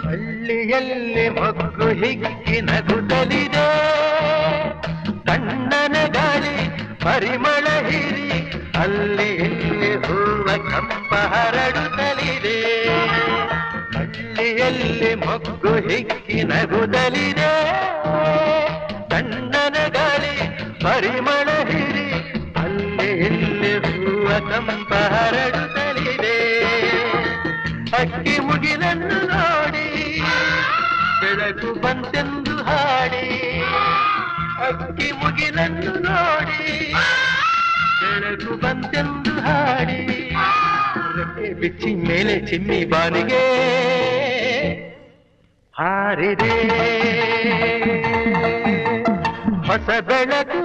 ಹಳ್ಳಿಯಲ್ಲಿ ಮೊಗ್ಗು ಹಿಗ್ಗಿ ನಗುತ್ತಲಿದೆ, ತಣ್ಣನ ಗಾಳಿ ಪರಿಮಳ ಹಿರಿ ಅಲ್ಲಿ ಇಲ್ಲಿ ಹೂವ ಕಂಪ ಹರಡುತ್ತಲಿದೆ. ಹಳ್ಳಿಯಲ್ಲಿ ಮೊಗ್ಗು ಹಿಗ್ಗಿ ನಗುತ್ತಲಿದೆ, ತಣ್ಣನ ಗಾಳಿ ಪರಿಮಳ ಹಿರಿ ಅಲ್ಲಿ ಇಲ್ಲಿ ಹೂವ ಕಂಪ ಹರಡುತ್ತಲಿದೆ. ಅಕ್ಕಿ ಮುಗಿಲನ್ನು ನೋಡಿ ಬೆಳಕು ಬಂತೆಂದು ಹಾಡಿ, ಅಕ್ಕಿ ಮುಗಿಲನ್ನು ನೋಡಿ ಬೆಳಕು ಬಂತೆಂದು ಹಾಡಿ, ಬಿಚ್ಚಿ ಮೇಲೆ ಚಿಮ್ಮಿ ಬಾನಿಗೆ ಹಾರಿದೆ ಹೊಸ ಬೆಳಕು.